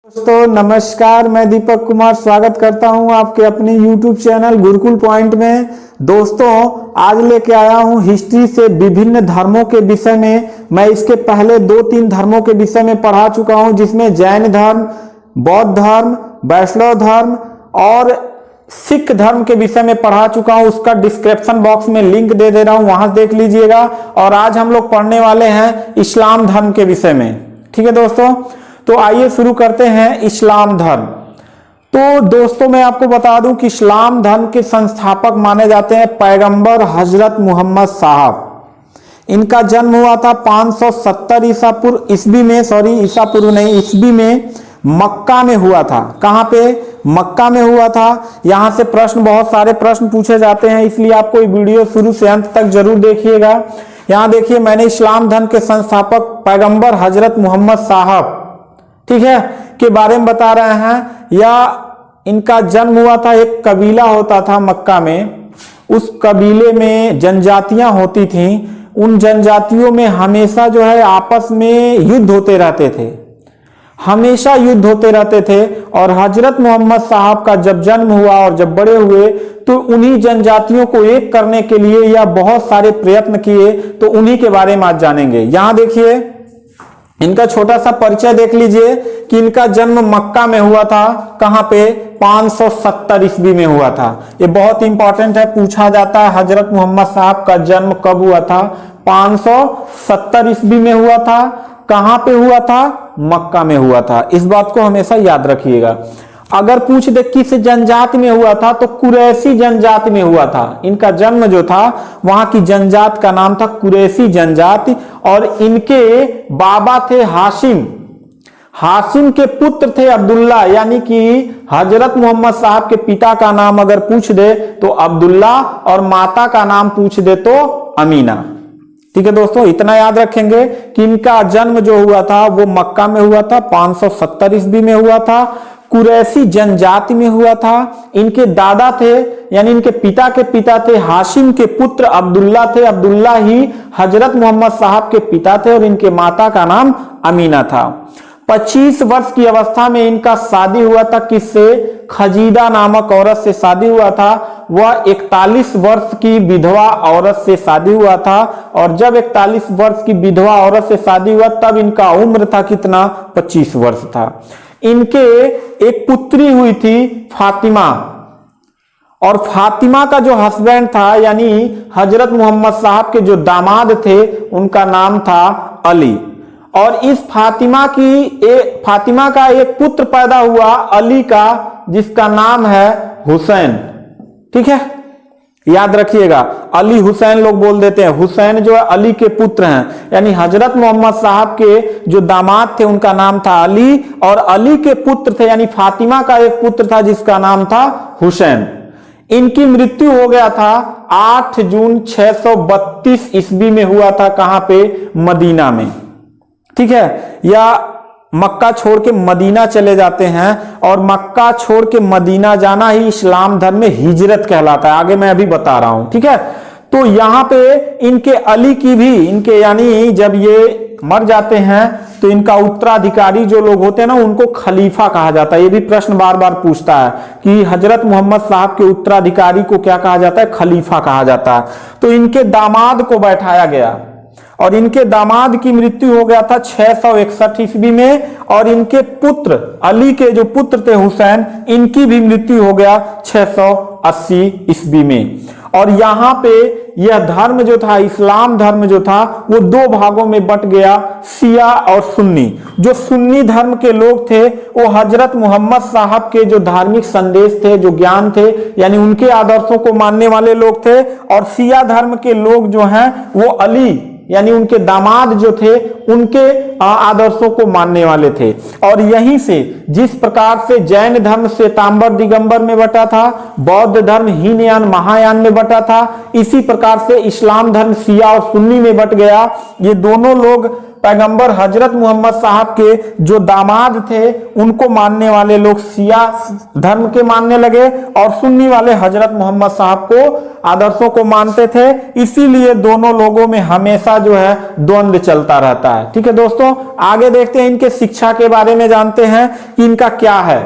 दोस्तों नमस्कार, मैं दीपक कुमार स्वागत करता हूं आपके अपने YouTube चैनल गुरुकुल पॉइंट में। दोस्तों आज लेके आया हूं हिस्ट्री से विभिन्न धर्मों के विषय में। मैं इसके पहले 2-3 धर्मों के विषय में पढ़ा चुका हूं, जिसमें जैन धर्म, बौद्ध धर्म, वैष्णव धर्म और सिख धर्म के विषय में पढ़ा चुका हूं। उसका डिस्क्रिप्शन बॉक्स में लिंक दे रहा हूं, वहां देख लीजिएगा। और आज हम लोग पढ़ने वाले हैं इस्लाम धर्म के विषय में। ठीक है दोस्तों, तो आइए शुरू करते हैं इस्लाम धर्म। तो दोस्तों मैं आपको बता दूं कि इस्लाम धर्म के संस्थापक माने जाते हैं पैगंबर हजरत मोहम्मद साहब। इनका जन्म हुआ था 570 ईसा में मक्का में हुआ था। कहां पे? मक्का में हुआ था। यहां से बहुत सारे प्रश्न पूछे जाते हैं, इसलिए आपको ये वीडियो शुरू से अंत तक जरूर देखिएगा। यहां देखिए, मैंने इस्लाम धर्म के संस्थापक पैगंबर हजरत मोहम्मद साहब, ठीक है, के बारे में बता रहे हैं। या इनका जन्म हुआ था, एक कबीला होता था मक्का में, उस कबीले में जनजातियां होती थीं। उन जनजातियों में हमेशा जो है आपस में युद्ध होते रहते थे, हमेशा युद्ध होते रहते थे। और हजरत मोहम्मद साहब का जब जन्म हुआ और जब बड़े हुए तो उन्हीं जनजातियों को एक करने के लिए या बहुत सारे प्रयत्न किए। तो उन्हीं के बारे में आज जानेंगे। यहां देखिए, इनका छोटा सा परिचय देख लीजिए कि इनका जन्म मक्का में हुआ था। कहां पे? 570 ईस्वी में हुआ था। ये बहुत इंपॉर्टेंट है, पूछा जाता है हजरत मोहम्मद साहब का जन्म कब हुआ था? 570 ईस्वी में हुआ था। कहां पे हुआ था? मक्का में हुआ था। इस बात को हमेशा याद रखिएगा। अगर पूछ दे किस जनजाति में हुआ था, तो कुरैशी जनजाति में हुआ था। इनका जन्म जो था, वहां की जनजाति का नाम था कुरैशी जनजाति। और इनके बाबा थे हाशिम। हाशिम के पुत्र थे अब्दुल्ला, यानी कि हजरत मोहम्मद साहब के पिता का नाम अगर पूछ दे तो अब्दुल्ला, और माता का नाम पूछ दे तो अमीना। ठीक है दोस्तों, इतना याद रखेंगे कि इनका जन्म जो हुआ था वो मक्का में हुआ था, 570 ईस्वी में हुआ था, कुरैशी जनजाति में हुआ था। इनके दादा थे, यानी इनके पिता के पिता थे हाशिम के पुत्र अब्दुल्ला थे। अब्दुल्ला ही हजरत मोहम्मद साहब के पिता थे और इनके माता का नाम अमीना था। 25 वर्ष की अवस्था में इनका शादी हुआ था। किससे? खजीदा नामक औरत से शादी हुआ था। वह 41 वर्ष की विधवा औरत से शादी हुआ था। और जब 41 वर्ष की विधवा औरत से शादी हुआ तब इनका उम्र था कितना? 25 वर्ष था। इनके एक पुत्री हुई थी फातिमा, और फातिमा का जो हस्बैंड था, यानी हजरत मोहम्मद साहब के जो दामाद थे, उनका नाम था अली। और इस फातिमा का एक पुत्र पैदा हुआ अली का, जिसका नाम है हुसैन। ठीक है, याद रखिएगा, अली हुसैन लोग बोल देते हैं। हुसैन जो है अली के पुत्र हैं, यानी हजरत मोहम्मद साहब के जो दामाद थे उनका नाम था अली, और अली के पुत्र थे, यानी फातिमा का एक पुत्र था जिसका नाम था हुसैन। इनकी मृत्यु हो गया था 8 जून 632 ईस्वी में हुआ था। कहां पे? मदीना में। ठीक है, या मक्का छोड़ के मदीना चले जाते हैं, और मक्का छोड़ के मदीना जाना ही इस्लाम धर्म में हिजरत कहलाता है। आगे मैं अभी बता रहा हूं। ठीक है, तो यहां पे इनके अली की भी, इनके यानी जब ये मर जाते हैं तो इनका उत्तराधिकारी जो लोग होते हैं ना, उनको खलीफा कहा जाता है। ये भी प्रश्न बार बार पूछता है कि हजरत मोहम्मद साहब के उत्तराधिकारी को क्या कहा जाता है? खलीफा कहा जाता है। तो इनके दामाद को बैठाया गया, और इनके दामाद की मृत्यु हो गया था 661 ईस्वी में। और इनके पुत्र अली के जो पुत्र थे हुसैन, इनकी भी मृत्यु हो गया 680 ईस्वी में। और यहां पे यह धर्म जो था, इस्लाम धर्म जो था, वो 2 भागों में बंट गया, शिया और सुन्नी। जो सुन्नी धर्म के लोग थे वो हजरत मोहम्मद साहब के जो धार्मिक संदेश थे, जो ज्ञान थे, यानी उनके आदर्शों को मानने वाले लोग थे। और शिया धर्म के लोग जो हैं वो अली, यानी उनके दामाद जो थे, उनके आदर्शों को मानने वाले थे। और यहीं से जिस प्रकार से जैन धर्म श्वेतांबर दिगंबर में बटा था, बौद्ध धर्म हीनयान महायान में बटा था, इसी प्रकार से इस्लाम धर्म शिया और सुन्नी में बट गया। ये दोनों लोग पैगंबर हजरत मोहम्मद साहब के जो दामाद थे उनको मानने वाले लोग शिया धर्म के मानने लगे और सुन्नी वाले हजरत मोहम्मद साहब को आदर्शों को मानते थे। इसीलिए दोनों लोगों में हमेशा जो है द्वंद्व चलता रहता है। ठीक है दोस्तों, आगे देखते हैं, इनके शिक्षा के बारे में जानते हैं कि इनका क्या है।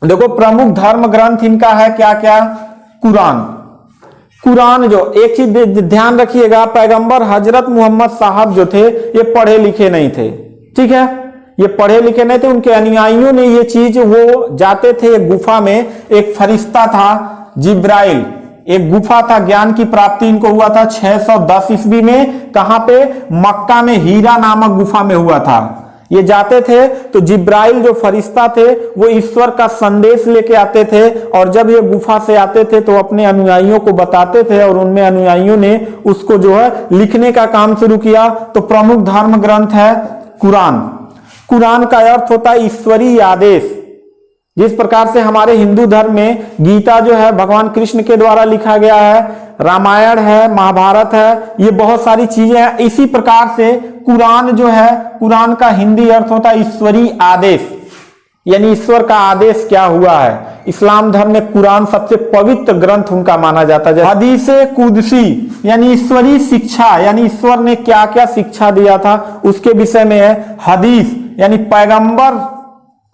देखो प्रमुख धर्म ग्रंथ इनका है क्या क्या, कुरान। कुरान जो एक चीज ध्यान रखिएगा, पैगंबर हजरत मोहम्मद साहब जो थे ये पढ़े लिखे नहीं थे। ठीक है, ये पढ़े लिखे नहीं थे, उनके अनुयायियों ने ये चीज, वो जाते थे एक गुफा में, एक फरिश्ता था जिब्राइल, एक गुफा था, ज्ञान की प्राप्ति इनको हुआ था 610 ईस्वी में। कहां पे, मक्का में हीरा नामक गुफा में हुआ था। ये जाते थे तो जिब्राइल जो फरिश्ता थे वो ईश्वर का संदेश लेके आते थे, और जब ये गुफा से आते थे तो अपने अनुयायियों को बताते थे, और उनमें अनुयायियों ने उसको जो है लिखने का काम शुरू किया। तो प्रमुख धर्म ग्रंथ है कुरान। कुरान का अर्थ होता है ईश्वरीय आदेश। जिस प्रकार से हमारे हिंदू धर्म में गीता जो है भगवान कृष्ण के द्वारा लिखा गया है, रामायण है, महाभारत है, ये बहुत सारी चीजें हैं, इसी प्रकार से कुरान जो है, कुरान का हिंदी अर्थ होता है ईश्वरीय आदेश, यानी ईश्वर का आदेश क्या हुआ है। इस्लाम धर्म में कुरान सबसे पवित्र ग्रंथ उनका माना जाता है। हदीसे कुदसी यानी ईश्वरीय शिक्षा, यानी ईश्वर ने क्या क्या शिक्षा दिया था उसके विषय में है। हदीस यानी पैगंबर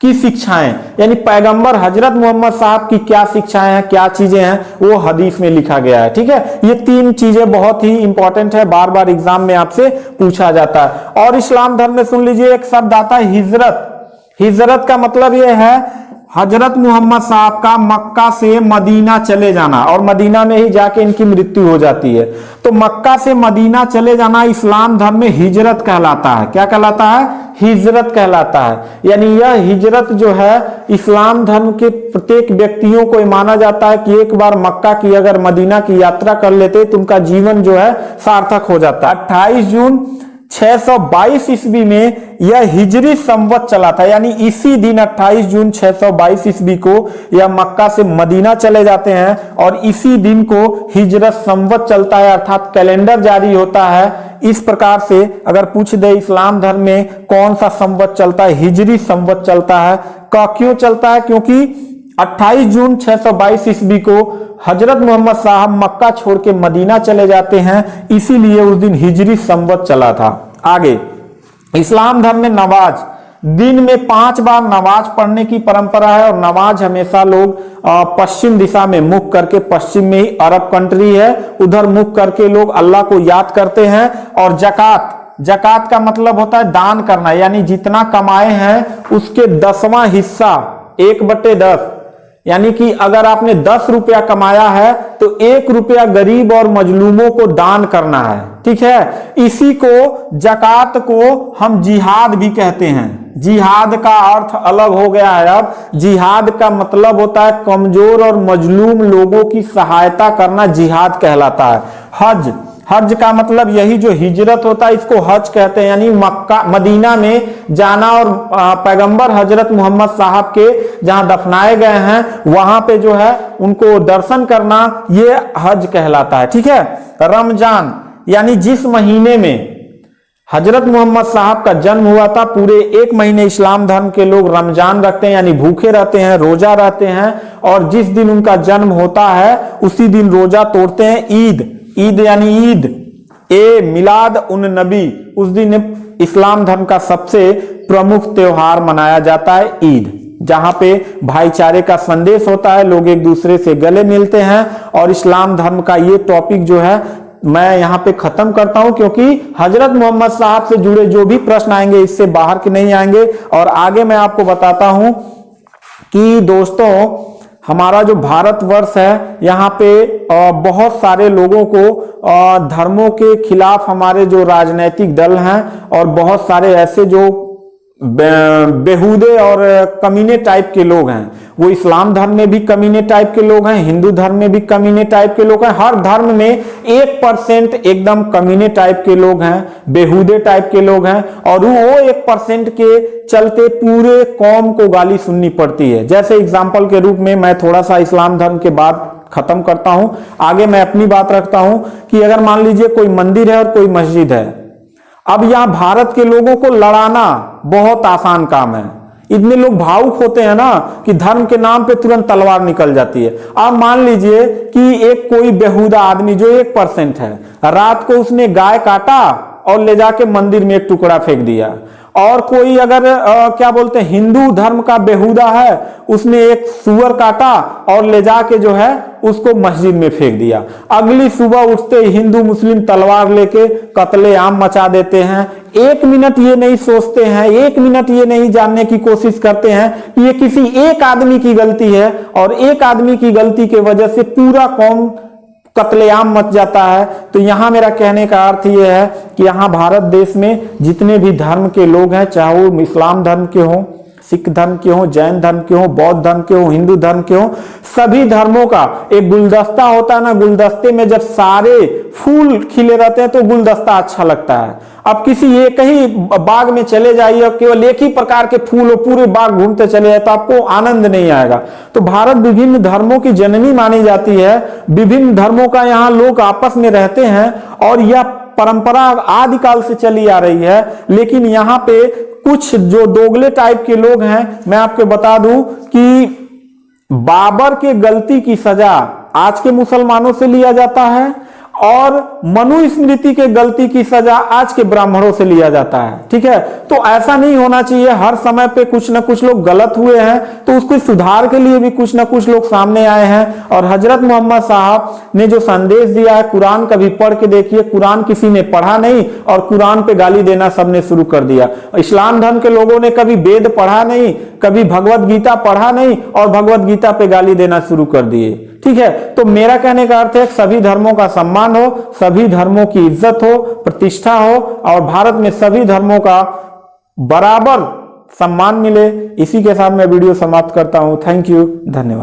की शिक्षाएं, यानी पैगंबर हजरत मोहम्मद साहब की क्या शिक्षाएं हैं, क्या चीजें हैं, वो हदीस में लिखा गया है। ठीक है, ये तीन चीजें बहुत ही इंपॉर्टेंट है, बार बार एग्जाम में आपसे पूछा जाता है। और इस्लाम धर्म में सुन लीजिए एक शब्द आता है हिजरत। हिजरत का मतलब यह है हजरत मोहम्मद साहब का मक्का से मदीना चले जाना, और मदीना में ही जाके इनकी मृत्यु हो जाती है। तो मक्का से मदीना चले जाना इस्लाम धर्म में हिजरत कहलाता है। क्या कहलाता है, हिजरत कहलाता है। यानी यह हिजरत जो है इस्लाम धर्म के प्रत्येक व्यक्तियों को माना जाता है कि एक बार मक्का की अगर मदीना की यात्रा कर लेते तो उनका जीवन जो है सार्थक हो जाता है। 28 जून 622 ईस्वी में यह हिजरी संवत चला था, यानी इसी दिन 28 जून 622 ईस्वी को यह मक्का से मदीना चले जाते हैं, और इसी दिन को हिजरत संवत चलता है, अर्थात कैलेंडर जारी होता है। इस प्रकार से अगर पूछ दे इस्लाम धर्म में कौन सा संवत चलता है, हिजरी संवत चलता है। क्यों चलता है, क्योंकि 28 जून 622 ईस्वी को हजरत मोहम्मद साहब मक्का छोड़ के मदीना चले जाते हैं, इसीलिए उस दिन हिजरी संवत चला था। आगे इस्लाम धर्म में नमाज, दिन में 5 बार नमाज पढ़ने की परंपरा है, और नमाज हमेशा लोग पश्चिम दिशा में मुख करके, पश्चिम में ही अरब कंट्री है, उधर मुख करके लोग अल्लाह को याद करते हैं। और जकात, जकात का मतलब होता है दान करना, यानी जितना कमाए हैं उसके 10वां हिस्सा 1/10, यानी कि अगर आपने 10 रुपया कमाया है तो 1 रुपया गरीब और मजलूमों को दान करना है। ठीक है, इसी को जकात को हम जिहाद भी कहते हैं। जिहाद का अर्थ अलग हो गया है अब। जिहाद का मतलब होता है कमजोर और मजलूम लोगों की सहायता करना, जिहाद कहलाता है। हज, हज का मतलब यही जो हिजरत होता है इसको हज कहते हैं, यानी मक्का मदीना में जाना और पैगंबर हजरत मोहम्मद साहब के जहां दफनाए गए हैं वहां पे जो है उनको दर्शन करना, ये हज कहलाता है। ठीक है, रमजान यानी जिस महीने में हजरत मोहम्मद साहब का जन्म हुआ था, पूरे 1 महीने इस्लाम धर्म के लोग रमजान रखते हैं, यानी भूखे रहते हैं, रोजा रहते हैं, और जिस दिन उनका जन्म होता है उसी दिन रोजा तोड़ते हैं। ईद, ईद यानी ईद ए मिलाद उन नबी, उस दिन इस्लाम धर्म का सबसे प्रमुख त्योहार मनाया जाता है ईद, जहां पे भाईचारे का संदेश होता है, लोग एक दूसरे से गले मिलते हैं। और इस्लाम धर्म का ये टॉपिक जो है मैं यहां पे खत्म करता हूं, क्योंकि हजरत मोहम्मद साहब से जुड़े जो भी प्रश्न आएंगे इससे बाहर के नहीं आएंगे। और आगे मैं आपको बताता हूं कि दोस्तों हमारा जो भारतवर्ष है यहाँ पे बहुत सारे लोगों को धर्मों के खिलाफ हमारे जो राजनीतिक दल हैं और बहुत सारे ऐसे जो बेहुदे और कमीने टाइप के लोग हैं, वो इस्लाम धर्म में भी कमीने टाइप के लोग हैं, हिंदू धर्म में भी कमीने टाइप के लोग हैं। हर धर्म में 1% एकदम कमीने टाइप के लोग हैं, बेहुदे टाइप के लोग हैं, और वो 1% के चलते पूरे कौम को गाली सुननी पड़ती है। जैसे एग्जाम्पल के रूप में मैं थोड़ा सा इस्लाम धर्म के बाद खत्म करता हूं, आगे मैं अपनी बात रखता हूं कि अगर मान लीजिए कोई मंदिर है और कोई मस्जिद है, अब यहां भारत के लोगों को लड़ाना बहुत आसान काम है। इतने लोग भावुक होते हैं ना कि धर्म के नाम पे तुरंत तलवार निकल जाती है। आप मान लीजिए कि एक कोई बेहुदा आदमी जो 1% है, रात को उसने गाय काटा और ले जाके मंदिर में एक टुकड़ा फेंक दिया, और कोई अगर क्या बोलते हैं हिंदू धर्म का बेहुदा है, उसने एक सूअर काटा और ले जाके जो है उसको मस्जिद में फेंक दिया। अगली सुबह उठते ही हिंदू मुस्लिम तलवार लेके कत्लेआम मचा देते हैं। 1 मिनट ये नहीं सोचते हैं, 1 मिनट ये नहीं जानने की कोशिश करते हैं कि ये किसी एक आदमी की गलती है और एक आदमी की गलती की वजह से पूरा कौम कत्लेआम मच जाता है। तो यहां मेरा कहने का अर्थ यह है कि यहां भारत देश में जितने भी धर्म के लोग हैं, चाहे वो इस्लाम धर्म के हों, सिख धर्म के हों, जैन धर्म के हों, बौद्ध धर्म के हों, हिंदू धर्म के हों, सभी धर्मों का एक गुलदस्ता होता है ना। गुलदस्ते में जब सारे फूल खिले रहते हैं तो गुलदस्ता अच्छा लगता है। अब किसी एक ही बाग में चले जाइए, केवल एक ही प्रकार के फूल हो, पूरे बाग घूमते चले जाए तो आपको आनंद नहीं आएगा। तो भारत विभिन्न धर्मों की जननी मानी जाती है। विभिन्न धर्मों का यहाँ लोग आपस में रहते हैं और यह परंपरा आदिकाल से चली आ रही है। लेकिन यहाँ पे कुछ जो दोगले टाइप के लोग हैं, मैं आपको बता दूं कि बाबर के गलती की सजा आज के मुसलमानों से लिया जाता है और मनुस्मृति के गलती की सजा आज के ब्राह्मणों से लिया जाता है। ठीक है, तो ऐसा नहीं होना चाहिए। हर समय पे कुछ ना कुछ लोग गलत हुए हैं तो उसको सुधार के लिए भी कुछ ना कुछ लोग सामने आए हैं। और हजरत मोहम्मद साहब ने जो संदेश दिया है, कुरान कभी पढ़ के देखिए, कुरान किसी ने पढ़ा नहीं और कुरान पे गाली देना सबने शुरू कर दिया। इस्लाम धर्म के लोगों ने कभी वेद पढ़ा नहीं, कभी भगवत गीता पढ़ा नहीं और भगवत गीता पे गाली देना शुरू कर दिए। ठीक है, तो मेरा कहने का अर्थ है सभी धर्मों का सम्मान हो, सभी धर्मों की इज्जत हो, प्रतिष्ठा हो और भारत में सभी धर्मों का बराबर सम्मान मिले। इसी के साथ मैं वीडियो समाप्त करता हूं। थैंक यू, धन्यवाद।